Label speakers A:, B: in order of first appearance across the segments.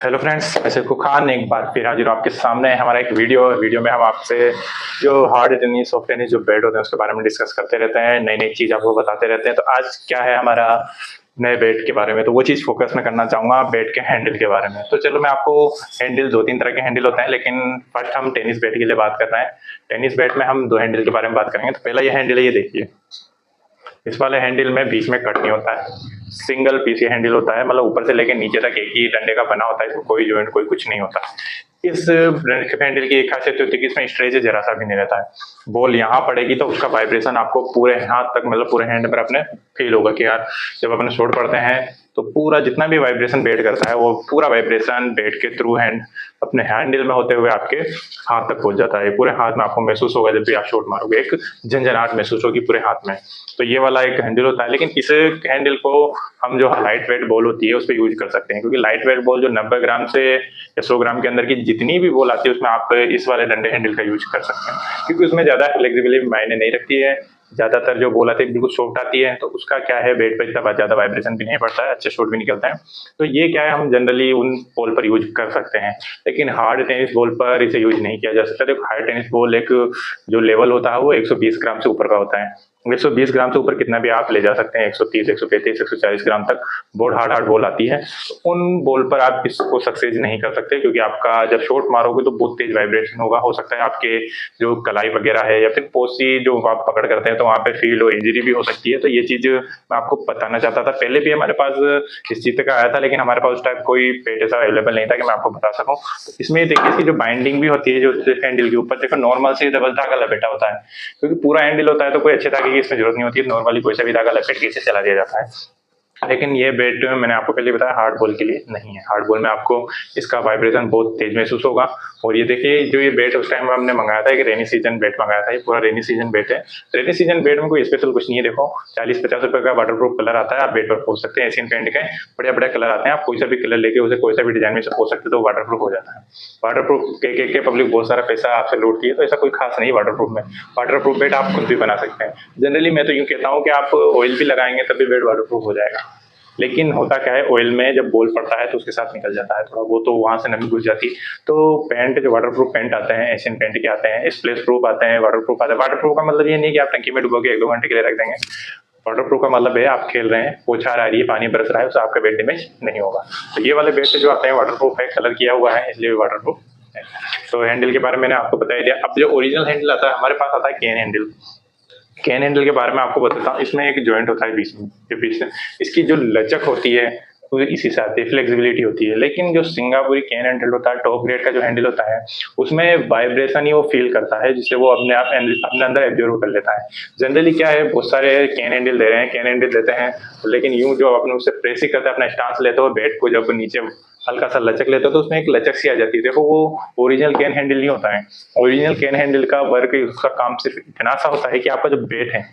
A: Hello friends, मैं सिर्फ खान एक बार फिर हाजिर हूं आपके सामने। हमारा एक वीडियो में हम आपसे जो हार्ड टेनिस सॉफ्ट टेनिस जो बेड होते हैं उसके बारे में डिस्कस करते रहते हैं, नई नई चीज़ आपको बताते रहते हैं। तो आज क्या है हमारा नए बेड के बारे में, तो वो चीज़ फोकस में करना चाहूँगा बेड के हैंडल के बारे में। तो चलो मैं आपको हैंडल दो तीन तरह के हैंडल होते हैं, लेकिन फर्स्ट हम टेनिस बैट के लिए बात कर रहे हैं। टेनिस बैट में हम दो हैंडल के बारे में बात करेंगे। तो पहला ये हैंडल है, ये देखिए। इस वाले हैंडल में बीच में कट नहीं होता है, सिंगल पीस ये हैंडल होता है, मतलब ऊपर से लेकर नीचे तक एक ही डंडे का बना होता है, इसमें कोई जॉइंट कोई कुछ नहीं होता। इस हैंडल की एक खासियत होती है कि इसमें स्ट्रेच जरा सा भी नहीं रहता है। बॉल यहाँ पड़ेगी तो उसका वाइब्रेशन आपको पूरे हाथ तक, मतलब पूरे हैंड पर अपने फील होगा कि यार जब अपने शॉट पड़ते हैं तो पूरा जितना भी वाइब्रेशन बैट करता है वो पूरा वाइब्रेशन बैट के थ्रू हैंड अपने हैंडल में होते हुए आपके हाथ तक पहुंच जाता है। पूरे हाथ में आपको महसूस होगा, जब भी आप शॉट मारोगे एक झंझनाहट महसूस होगी पूरे हाथ में। तो ये वाला एक हैंडल होता है, लेकिन इस हैंडल को हम जो लाइट वेट बॉल होती है उस पर यूज कर सकते हैं, क्योंकि लाइट वेट बॉल जो 90 ग्राम से या 100 ग्राम के अंदर की जितनी भी बॉल आती है उसमें आप इस वाले डंडे हैंडल का यूज कर सकते हैं, क्योंकि उसमें ज्यादा फ्लेक्सिबिलिटी मायने नहीं रखती है। ज्यादातर जो बॉल आती है बिल्कुल सॉफ्ट आती है, तो उसका क्या है बैट पर इतना ज्यादा वाइब्रेशन भी नहीं पड़ता है, अच्छे शॉट भी निकलते हैं। तो ये क्या है, हम जनरली उन बॉल पर यूज कर सकते हैं, लेकिन हार्ड टेनिस बॉल पर इसे यूज नहीं किया जा सकता। देखो हार्ड टेनिस बॉल एक जो लेवल होता है वो 120 ग्राम से ऊपर का होता है। 120 ग्राम से ऊपर कितना भी आप ले जा सकते हैं, 130, 135, 140 ग्राम तक बहुत हार्ड बॉल आती है। तो उन बॉल पर आप इसको सक्सेस नहीं कर सकते, क्योंकि आपका जब शॉट मारोगे तो बहुत तेज वाइब्रेशन होगा। हो सकता है आपके जो कलाई वगैरह है या फिर पोसी जो आप पकड़ करते हैं तो वहाँ पे फील हो, इंजरी भी हो सकती है। तो ये चीज मैं आपको बताना चाहता था। पहले भी हमारे पास इस चीज का आया था, लेकिन हमारे पास उस टाइप कोई पेट ऐसा अवेलेबल नहीं था कि मैं आपको बता सकूं। तो इसमें देखिए इसकी जो बाइंडिंग भी होती है, जो हैंडल के ऊपर देखो नॉर्मल से डबल धागा लपेटा होता है, क्योंकि पूरा हैंडल होता है तो कोई अच्छे धागे की इसमें जरूरत नहीं होती है, नॉर्मली कोई सा भी धागा लपेट के इसे चला दिया जाता है। लेकिन ये बेट मैंने आपको पहले बताया हार्ड बॉल के लिए नहीं है। हार्ड बॉल में आपको इसका वाइब्रेशन बहुत तेज महसूस होगा। और ये देखिए जो ये बेट उस टाइम हमने मंगाया था, एक रेनी सीजन बेट मंगाया था, ये पूरा रेनी सीजन बेट है। रेनी सीजन बेट में कोई स्पेशल कुछ नहीं है। देखो 40-50 रुपए का वाटर प्रूफ कलर आता है, आप बेट पर पोस सकते हैं। एशियन पेंट के बढ़िया बढ़िया कलर आते हैं, आप कोई सा भी कलर लेके उसे कोई सा भी डिजाइन में से पोस सकते हैं, तो वाटर प्रूफ हो जाता है। वाटर प्रूफ के पब्लिक बहुत सारा पैसा आपसे लूटती है, तो ऐसा कोई खास नहीं वाटर प्रूफ में। वाटर प्रूफ बेट आप खुद भी बना सकते हैं। जनरली मैं तो यूँ कहता हूँ कि आप ऑयल भी लगाएंगे तब भी बेट वाटर प्रूफ हो जाएगा। लेकिन होता क्या है, ऑयल में जब बॉल पड़ता है तो उसके साथ निकल जाता है थोड़ा, वो तो वहां से नमी घुस जाती है। तो पेंट जो वाटर प्रूफ पेंट आते हैं, एशियन पेंट के आते हैं, स्प्लेश प्रूफ आते हैं, वाटर प्रूफ आते हैं। वाटर प्रूफ का मतलब ये नहीं कि आप टंकी में डुबो के 1-2 घंटे के लिए रख देंगे। वाटर प्रूफ का मतलब है आप खेल रहे हैं, पोछा आ रही है, पानी बरस रहा है, उससे आपका बेट डैमेज नहीं होगा। तो ये वाले बेट जो आते हैं वाटर प्रूफ है, कलर किया हुआ है, इसलिए वाटर प्रूफ है। तो हैंडल के बारे में मैंने आपको बता दिया। अब जो ओरिजिनल हैंडल आता है हमारे पास आता है कैन हैंडल। कैन हैंडल के बारे में आपको बताता हूँ। इसमें एक जॉइंट होता है बीच में, जो बीच में इसकी जो लचक होती है वो इसी से आती है, फ्लेक्सिबिलिटी होती है। लेकिन जो सिंगापुरी कैन हैंडल होता है, टॉप ग्रेड का जो हैंडल होता है, उसमें वाइब्रेशन ही वो फील करता है, जिससे वो अपने आप अपने अंदर एब्जॉर्व कर लेता है। जनरली क्या है, बहुत सारे कैन हैंडल दे रहे हैं, कैन हैंडल देते हैं, लेकिन यूं जो अपने उससे प्रेस ही करते हैं, अपना स्टांस लेते हो बैट को जब नीचे हल्का सा लचक लेते हो तो उसमें एक लचक सी आ जाती है। देखो वो ओरिजिनल कैन हैंडल नहीं होता है। ओरिजिनल कैन हैंडल का वर्क, उसका काम सिर्फ इतना सा होता है कि आपका जो बैट है,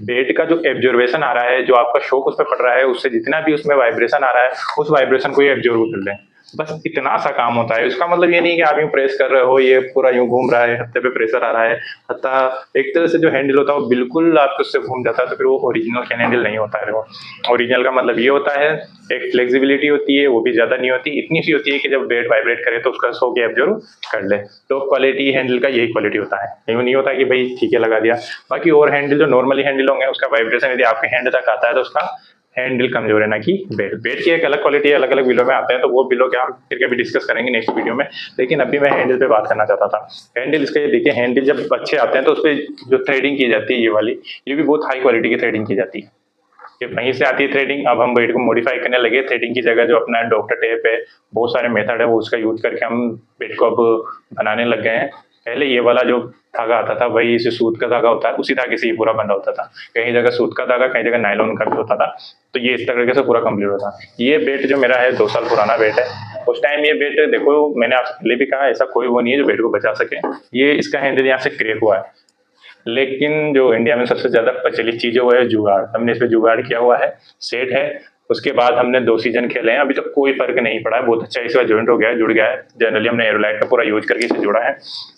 A: बेट का जो एब्जॉर्वेशन आ रहा है, जो आपका शॉक उस पर पड़ रहा है, उससे जितना भी उसमें वाइब्रेशन आ रहा है उस वाइब्रेशन को ये एब्जॉर्व कर लें। बस इतना सा काम होता है। इसका मतलब ये नहीं कि आप यूं प्रेस कर रहे हो, ये पूरा यूं घूम रहा है, हत्थे पे प्रेशर आ रहा है, हत्था एक तरह से जो हैंडल होता है वो बिल्कुल आपके उससे घूम जाता है, तो फिर वो ओरिजिनल कैन हैंडल नहीं होता है। वो ओरिजिनल का मतलब ये होता है, एक फ्लेक्सिबिलिटी होती है, वो भी ज्यादा नहीं होती, इतनी सी होती है कि जब बेट वाइब्रेट करे तो उसका शॉक एब्जॉर्व कर ले। तो क्वालिटी हैंडल का यही क्वालिटी होता है। यूं नहीं होता कि भाई ठीक है लगा दिया। बाकी और हैंडल जो नॉर्मली हैंडल होंगे उसका वाइब्रेशन यदि आपके हैंड तक आता है तो उसका हैंडल कमजोर है, ना कि बेट। बेट की एक अलग क्वालिटी है, अलग अलग बिलो में आते हैं, तो वो बिलो के हम फिर कभी डिस्कस करेंगे नेक्स्ट वीडियो में। लेकिन अभी मैं हैंडल पे बात करना चाहता था। हैंडल इसका ये देखिए, हैंडल जब अच्छे आते हैं तो उस पर जो थ्रेडिंग की जाती है ये वाली, ये भी बहुत हाई क्वालिटी की थ्रेडिंग की जाती है। ये वहीं से आती है थ्रेडिंग। अब हम बेट को मॉडिफाई करने लगे, थ्रेडिंग की जगह जो अपना डॉक्टर टेप है, बहुत सारे मेथड है, वो उसका यूज करके हम बेट को अब बनाने लग गए हैं। पहले ये वाला जो धागा आता था वही इसे सूत का धागा होता है, उसी धागे से ये पूरा बंधा होता था। कहीं जगह सूत का धागा, कहीं जगह नायलॉन का भी होता था। तो ये इस तरीके से पूरा कंप्लीट होता है। ये बेट जो मेरा है 2 साल पुराना बेट है। उस टाइम ये बेट देखो, मैंने आपसे पहले भी कहा, ऐसा कोई वो नहीं है जो बेट को बचा सके। ये इसका हैंडल यहाँ से क्रैक हुआ है, लेकिन जो इंडिया में सबसे ज्यादा प्रचलित चीज है वो है जुगाड़। हमने इस पे जुगाड़ किया हुआ है, सेट है। उसके बाद हमने 2 सीजन खेले हैं, अभी तक कोई फर्क नहीं पड़ा है, बहुत अच्छा इसका जॉइंट हो गया है, जुड़ गया है। जनरली हमने एरोलाइट का पूरा यूज करके इसे जोड़ा है।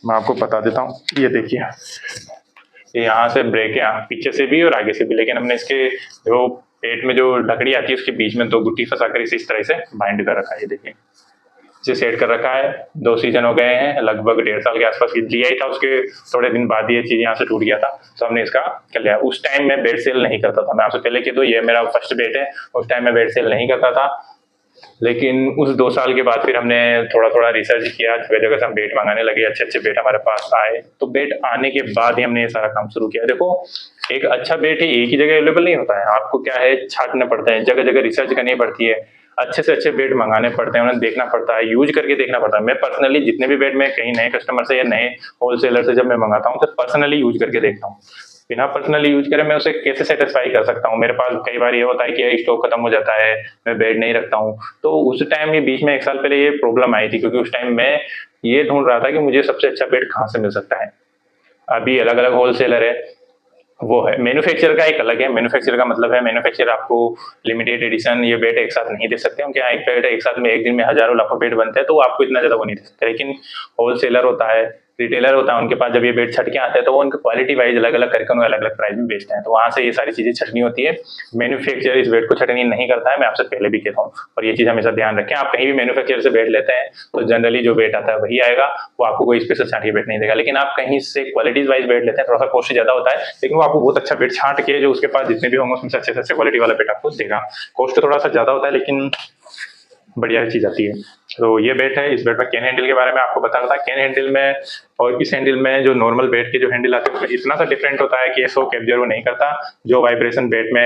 A: मैं आपको बता देता हूँ, ये देखिए, ये यहाँ से ब्रेक है, पीछे से भी और आगे से भी, लेकिन हमने इसके जो पेट में जो लकड़ी आती है उसके बीच में 2 गुट्टी फंसा कर इसे इस तरह से बाइंड कर रखा है। ये देखिए, से सेट कर रखा है। 2 सीजन हो गए हैं, लगभग 1.5 साल के आसपास लिया ही था, उसके थोड़े दिन बाद ये चीज़ यहाँ से टूट गया था, तो हमने इसका कर लिया। उस टाइम मैं बेड सेल नहीं करता था, मैं आपसे पहले कह दूँ ये मेरा फर्स्ट बेड है। उस टाइम मैं बेड सेल नहीं करता था, लेकिन उस 2 साल के बाद फिर हमने थोड़ा-थोड़ा रिसर्च किया, जगह-जगह से हम बेट मँगाने लगे, अच्छे-अच्छे बेट हमारे पास आए। तो बेट आने के बाद ही हमने ये सारा काम शुरू किया। देखो, एक अच्छा बेट ही एक ही जगह अवेलेबल नहीं होता है, आपको क्या है छाँटना पड़ता है, जगह-जगह रिसर्च करनी पड़ती है, अच्छे से अच्छे बेट मँगाने पड़ते हैं, उन्हें देखना पड़ता है, यूज़ करके देखना पड़ता है। मैं पर्सनली जितने भी बेट मैं कहीं नए कस्टमर से या नए होलसेलर से जब मैं मँगाता हूँ, तो पर्सनली यूज़ करके देखता हूँ। बिना पर्सनली यूज़ करे मैं उसे कैसे सेटिस्फाई कर सकता हूँ? मेरे पास कई बार ये होता है कि स्टॉक खत्म हो जाता है, मैं बेड नहीं रखता हूँ। तो उस टाइम ये बीच में 1 साल पहले ये प्रॉब्लम आई थी, क्योंकि उस टाइम मैं ये ढूँढ रहा था कि मुझे सबसे अच्छा बेड कहाँ से मिल सकता है। अभी अलग-अलग होलसेलर है, वो है। मैन्युफैक्चरर का एक अलग है, मैन्युफैक्चरर का मतलब है मैन्युफैक्चरर आपको लिमिटेड एडिशन ये बेड एक साथ नहीं दे सकते। उनके यहाँ एक बेड एक साथ में एक दिन में हज़ारों लाखों बेड बनते हैं, तो वो आपको इतना ज़्यादा वो नहीं दे सकते। लेकिन होलसेलर होता है, रिटेलर होता है, उनके पास जब ये बेड छँट के आते हैं, तो वो उनके क्वालिटी वाइज़ अलग-अलग करके उन्हें अलग-अलग प्राइस में बेचते हैं। तो वहाँ से ये सारी चीज़ें छँटनी होती है। मैन्युफैक्चरर इस बेड को छँटनी नहीं करता है, मैं आपसे पहले भी कहता हूँ, और ये चीज़ हमेशा ध्यान रखें। आप कहीं भी मैन्युफैक्चरर से बेड लेते हैं, तो जनरली जो बेड आता है वही आएगा, वो आपको कोई स्पेशल छाँट के बेड नहीं देगा। लेकिन आप कहीं से क्वालिटीज़ वाइज़ बेड लेते हैं, थोड़ा-सा कॉस्ट ज़्यादा होता है, लेकिन वो आपको बहुत अच्छा बेड छाँट के जो उसके पास जितने भी होंगे उसमें से अच्छे से अच्छे क्वालिटी वाला बेड आपको देगा। कॉस्ट थोड़ा-सा ज़्यादा होता है, लेकिन बढ़िया चीज़ आती है। तो ये बेट है, इस बेट में कैन हैंडल के बारे में आपको बता रहा था। कैन हैंडल में और इस हैंडल में जो नॉर्मल बेट के जो हैंडल आते हैं उसमें इतना सा डिफरेंट होता है कि ये शॉक एब्जॉर्ब नहीं करता। जो वाइब्रेशन बेट में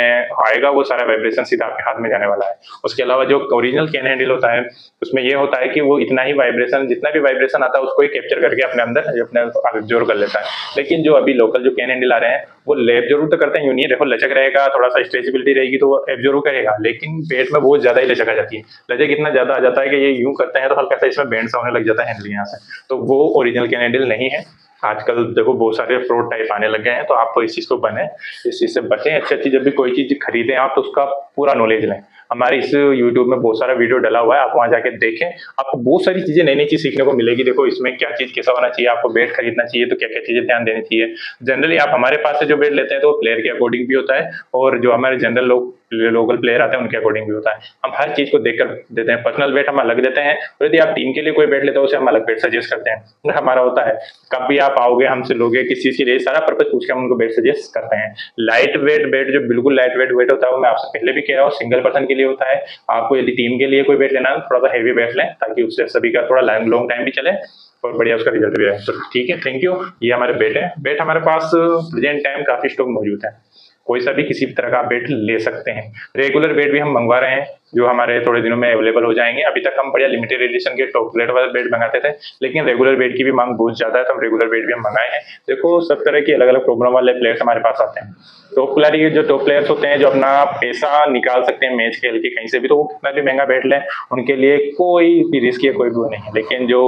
A: आएगा वो सारा वाइब्रेशन सीधा आपके हाथ में जाने वाला है। उसके अलावा जो ओरिजिनल कैन हैंडल होता है उसमें ये होता है कि वो इतना ही वाइब्रेशन, जितना भी वाइब्रेशन आता है उसको ही कैप्चर करके अपने अंदर अपने एब्जॉर्ब कर लेता है। लेकिन जो अभी लोकल जो कैन हैंडल आ रहे हैं वो एब्जॉर्ब तो करते हैं, यूँ नहीं है, देखो लचक रहेगा, थोड़ा सा स्ट्रेचेबिलिटी रहेगी तो वो एब्जॉर्ब करेगा, लेकिन बेट में बहुत ज़्यादा ही लचक आ जाती है। लचक इतना ज़्यादा आ जाता है कि ये यूँ करते हैं तो हल्का सा इसमें बेंड सा होने लग जाता है हैंडल यहाँ से। तो वो ओरिजिनल कैन हैंडल नहीं है। आजकल देखो बहुत सारे फ्रॉड टाइप आने लग गए हैं, तो आप तो इस चीज़ को बने, इस चीज़ से बचें। अच्छी जब भी कोई चीज़ खरीदें आप तो उसका पूरा नॉलेज लें। हमारे इस यूट्यूब में बहुत सारा वीडियो डला हुआ है, आप वहाँ जाके देखें, आपको बहुत सारी चीज़ें नई-नई चीज़ सीखने को मिलेगी। देखो इसमें क्या चीज़ कैसा होना चाहिए, आपको बेड खरीदना चाहिए तो क्या-क्या चीज़ें ध्यान देनी चाहिए। जनरली आप हमारे पास से जो बेड लेते हैं तो प्लेयर के अकॉर्डिंग भी होता है, और जो हमारे जनरल लोकल प्लेयर आते हैं उनके अकॉर्डिंग भी होता है। हम हर चीज़ को देखकर देते हैं। पर्सनल बेट हम अलग देते हैं, और यदि आप टीम के लिए कोई बेट लेते हो उसे हम अलग बेट सजेस्ट करते हैं। हमारा होता है कब भी आप आओगे हमसे लोगे किस चीज़ के लिए, सारा पर्पज पूछ के हम उनको बेट सजेस्ट करते हैं। लाइट वेट बेट जो बिल्कुल लाइट वेट होता है वो मैं आपसे पहले भी कह रहा हूँ, सिंगल पर्सन के लिए होता है। आपको यदि टीम के लिए कोई बेट लेना है थोड़ा सा हैवी बेट लें, ताकि उससे सभी का थोड़ा लॉन्ग टाइम भी चले और बढ़िया उसका रिजल्ट भी आए। तो ठीक है, थैंक यू। ये हमारे बेट है। बेट हमारे पास प्रेजेंट टाइम काफ़ी स्टॉक मौजूद है, कोई सा भी किसी भी तरह का बेट ले सकते हैं। रेगुलर बेट भी हम मंगवा रहे हैं, जो हमारे थोड़े दिनों में अवेलेबल हो जाएंगे। अभी तक हम बढ़िया लिमिटेड एडिशन के टॉप प्लेट वाले बेट मंगाते थे, लेकिन रेगुलर बेट की भी मांग बहुत ज़्यादा है, तो हम रेगुलर बेट भी हम मंगाए हैं। देखो सब तरह की अलग-अलग प्रॉब्लम वाले प्लेयर्स हमारे पास आते हैं। टॉप प्लेयर्स होते हैं जो अपना पैसा निकाल सकते हैं मैच खेल के कहीं से भी, तो वो कितना भी महंगा बेट लें उनके लिए कोई भी रिस्क या कोई भी वो नहीं है। लेकिन जो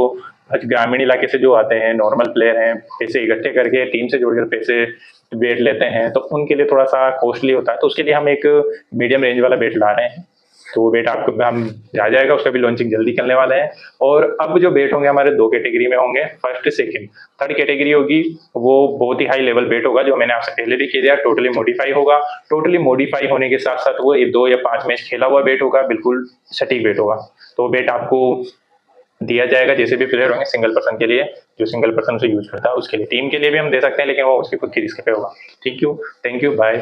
A: ग्रामीण इलाके से जो आते हैं, नॉर्मल प्लेयर हैं, पैसे इकट्ठे करके टीम से जोड़कर पैसे बेट लेते हैं, तो उनके लिए थोड़ा सा कॉस्टली होता है। तो उसके लिए हम एक मीडियम रेंज वाला बेट ला रहे हैं, तो वो बेट आपको हम आ जाएगा, उसका भी लॉन्चिंग जल्दी करने वाले हैं। और अब जो बेट होंगे हमारे 2 कैटेगरी में होंगे, फर्स्ट सेकंड। थर्ड कैटेगरी होगी वो बहुत ही हाई लेवल बेट होगा, जो मैंने आपसे पहले भी कह दिया, टोटली मॉडिफाई होगा। टोटली मॉडिफाई होने के साथ साथ वो 2 या 5 मैच खेला हुआ बेट होगा, बिल्कुल सटीक बेट होगा। तो बेट आपको दिया जाएगा जैसे भी प्लेयर होंगे, सिंगल पर्सन के लिए, जो सिंगल पर्सन उसे यूज करता है उसके लिए। टीम के लिए भी हम दे सकते हैं, लेकिन वो उसकी खुद की रिस्क पे होगा। Thank you, bye.